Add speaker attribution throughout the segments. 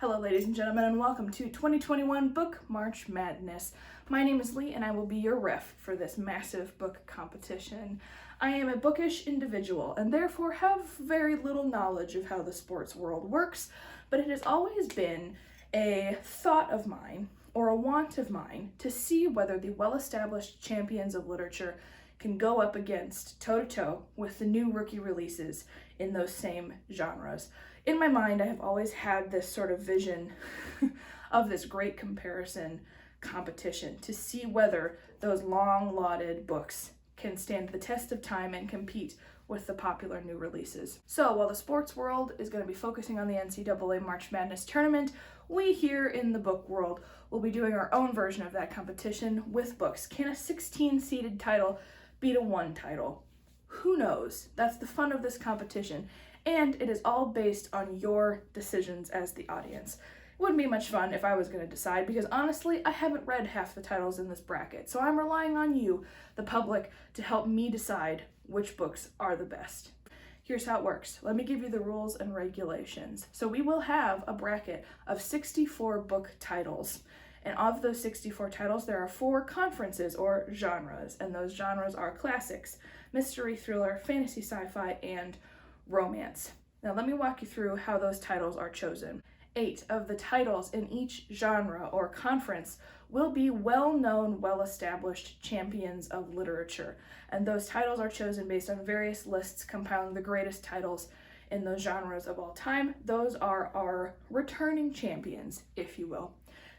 Speaker 1: Hello ladies and gentlemen, and welcome to 2021 Book March Madness. My name is Lee and I will be your ref for this massive book competition. I am a bookish individual and therefore have very little knowledge of how the sports world works, but it has always been a thought of mine or a want of mine to see whether the well-established champions of literature can go up against toe-to-toe with the new rookie releases in those same genres. In my mind, I have always had this sort of vision of this great comparison competition to see whether those long-lauded books can stand the test of time and compete with the popular new releases. So while the sports world is going to be focusing on the NCAA March Madness tournament, we here in the book world will be doing our own version of that competition with books. Can a 16-seeded title beat a 1 title? Who knows? That's the fun of this competition. And it is all based on your decisions as the audience. It wouldn't be much fun if I was going to decide because honestly, I haven't read half the titles in this bracket. So I'm relying on you, the public, to help me decide which books are the best. Here's how it works. Let me give you the rules and regulations. So we will have a bracket of 64 book titles. And of those 64 titles, there are 4 conferences or genres. And those genres are classics, mystery, thriller, fantasy, sci-fi, and romance. Now let me walk you through how those titles are chosen. 8 of the titles in each genre or conference will be well-known, well-established champions of literature. And those titles are chosen based on various lists compiling the greatest titles in those genres of all time. Those are our returning champions, if you will.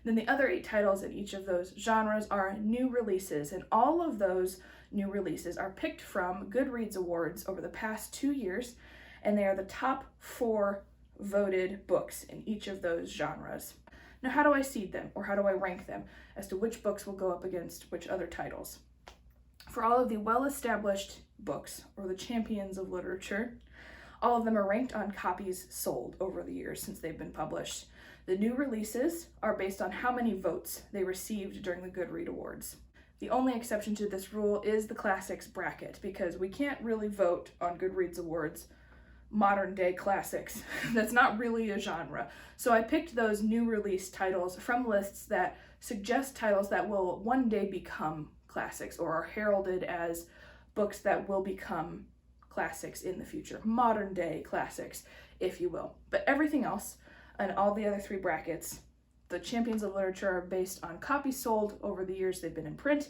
Speaker 1: Then the other 8 titles in each of those genres are new releases, and all of those new releases are picked from Goodreads awards over the past 2 years, and they are the top 4 voted books in each of those genres. Now, how do I seed them, or how do I rank them as to which books will go up against which other titles? For all of the well-established books, or the champions of literature, all of them are ranked on copies sold over the years since they've been published. The new releases are based on how many votes they received during the Goodreads Awards. The only exception to this rule is the classics bracket, because we can't really vote on Goodreads Awards modern day classics. That's not really a genre. So I picked those new release titles from lists that suggest titles that will one day become classics or are heralded as books that will become classics in the future. Modern day classics, if you will. But everything else and all the other 3 brackets, the champions of literature are based on copies sold over the years they've been in print,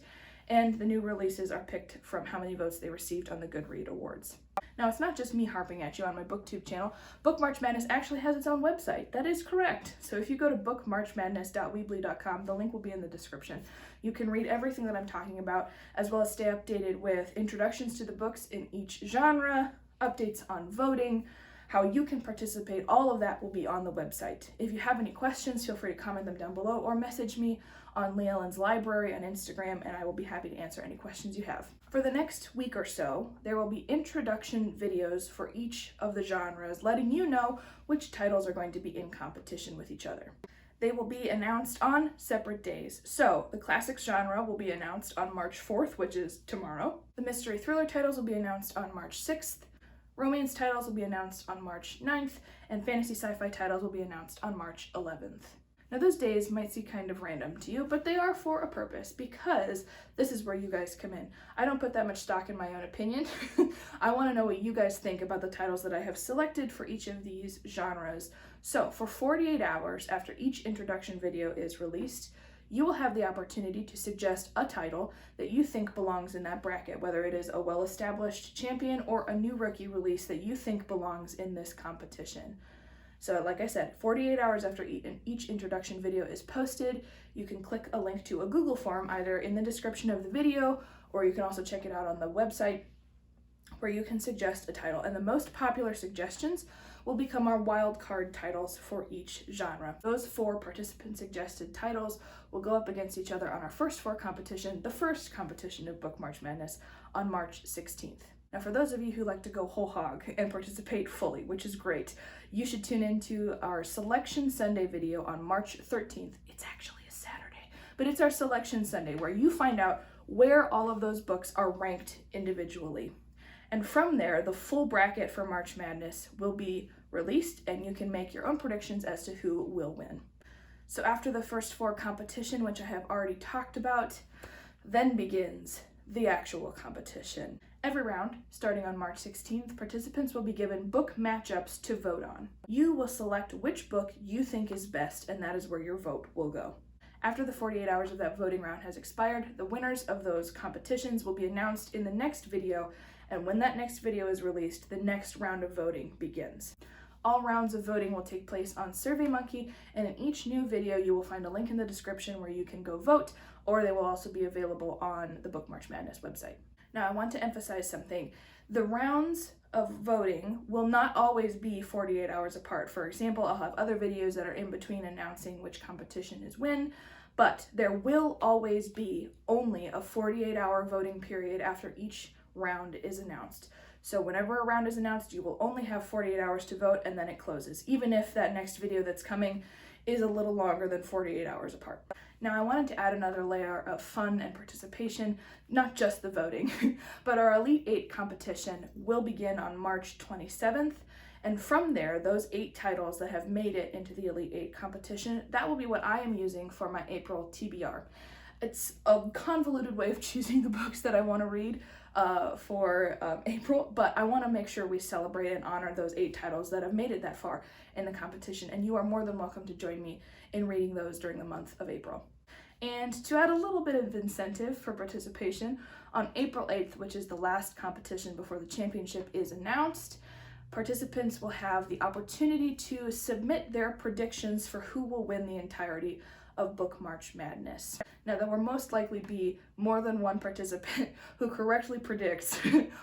Speaker 1: and the new releases are picked from how many votes they received on the Goodreads Awards. Now, it's not just me harping at you on my BookTube channel. Book March Madness actually has its own website. That is correct. So if you go to bookmarchmadness.weebly.com, the link will be in the description. You can read everything that I'm talking about, as well as stay updated with introductions to the books in each genre, updates on voting, how you can participate. All of that will be on the website. If you have any questions, feel free to comment them down below or message me on Leighellen's Library on Instagram, and I will be happy to answer any questions you have. For the next week or so, there will be introduction videos for each of the genres, letting you know which titles are going to be in competition with each other. They will be announced on separate days. So the classics genre will be announced on March 4th, which is tomorrow. The mystery thriller titles will be announced on March 6th. Romance titles will be announced on March 9th, and fantasy sci-fi titles will be announced on March 11th. Now those days might seem kind of random to you, but they are for a purpose, because this is where you guys come in. I don't put that much stock in my own opinion. I want to know what you guys think about the titles that I have selected for each of these genres. So for 48 hours after each introduction video is released, you will have the opportunity to suggest a title that you think belongs in that bracket, whether it is a well-established champion or a new rookie release that you think belongs in this competition. So like I said, 48 hours after each introduction video is posted, you can click a link to a Google form either in the description of the video, or you can also check it out on the website, where you can suggest a title. And the most popular suggestions will become our wild card titles for each genre. Those 4 participant suggested titles will go up against each other on our first 4 competition, the first competition of Book March Madness, on March 16th. Now, for those of you who like to go whole hog and participate fully, which is great, you should tune into our Selection Sunday video on March 13th. It's actually a Saturday, but it's our Selection Sunday where you find out where all of those books are ranked individually. And from there, the full bracket for March Madness will be released, and you can make your own predictions as to who will win. So after the first 4 competition, which I have already talked about, then begins the actual competition. Every round, starting on March 16th, participants will be given book matchups to vote on. You will select which book you think is best, and that is where your vote will go. After the 48 hours of that voting round has expired, the winners of those competitions will be announced in the next video, and when that next video is released, the next round of voting begins. All rounds of voting will take place on SurveyMonkey, and in each new video you will find a link in the description where you can go vote, or they will also be available on the Book March Madness website. Now, I want to emphasize something. The rounds of voting will not always be 48 hours apart. For example, I'll have other videos that are in between announcing which competition is when, but there will always be only a 48-hour voting period after each round is announced. So whenever a round is announced, you will only have 48 hours to vote, and then it closes, even if that next video that's coming is a little longer than 48 hours apart. Now, I wanted to add another layer of fun and participation, not just the voting, but our Elite 8 competition will begin on March 27th, and from there, those 8 titles that have made it into the Elite 8 competition, that will be what I am using for my April TBR. It's a convoluted way of choosing the books that I want to read for April, but I want to make sure we celebrate and honor those 8 titles that have made it that far in the competition, and you are more than welcome to join me in reading those during the month of April. And to add a little bit of incentive for participation, on April 8th, which is the last competition before the championship is announced, participants will have the opportunity to submit their predictions for who will win the entirety of Book March Madness. Now, there will most likely be more than one participant who correctly predicts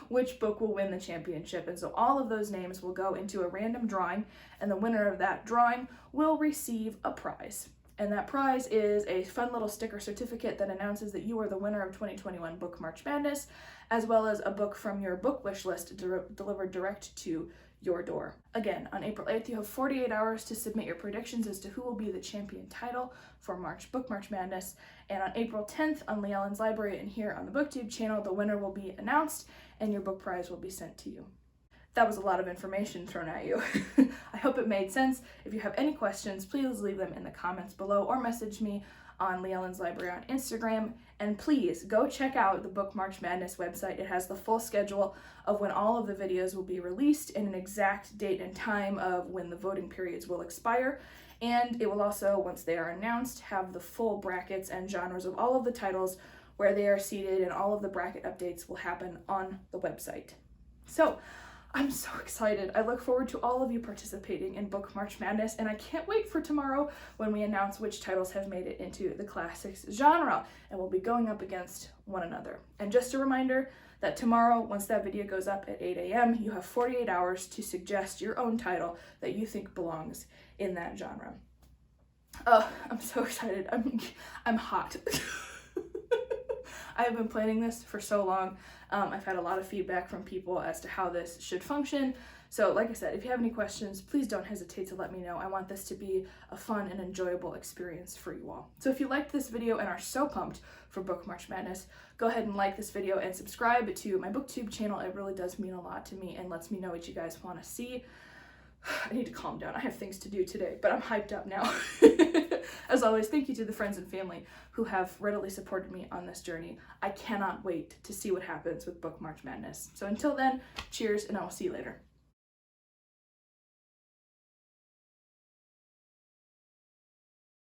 Speaker 1: which book will win the championship, and so all of those names will go into a random drawing, and the winner of that drawing will receive a prize. And that prize is a fun little sticker certificate that announces that you are the winner of 2021 Book March Madness, as well as a book from your book wish list delivered direct to your door. Again, on April 8th, you have 48 hours to submit your predictions as to who will be the champion title for Book March Madness. And on April 10th, on Leigh Ellen's Library and here on the BookTube channel, the winner will be announced and your book prize will be sent to you. That was a lot of information thrown at you. I hope it made sense. If you have any questions, please leave them in the comments below or message me on Leigh Ellen's Library on Instagram. And please go check out the Book March Madness website. It has the full schedule of when all of the videos will be released and an exact date and time of when the voting periods will expire. And it will also, once they are announced, have the full brackets and genres of all of the titles where they are seated, and all of the bracket updates will happen on the website. So, I'm so excited. I look forward to all of you participating in Book March Madness, and I can't wait for tomorrow when we announce which titles have made it into the classics genre, and we'll be going up against one another. And just a reminder that tomorrow, once that video goes up at 8 a.m., you have 48 hours to suggest your own title that you think belongs in that genre. Oh, I'm so excited. I'm hot. I have been planning this for so long. I've had a lot of feedback from people as to how this should function. So like I said, if you have any questions, please don't hesitate to let me know. I want this to be a fun and enjoyable experience for you all. So if you liked this video and are so pumped for Book March Madness, go ahead and like this video and subscribe to my BookTube channel. It really does mean a lot to me and lets me know what you guys want to see. I need to calm down. I have things to do today, but I'm hyped up now. As always, thank you to the friends and family who have readily supported me on this journey. I cannot wait to see what happens with Book March Madness. So until then, cheers, and I will see you later.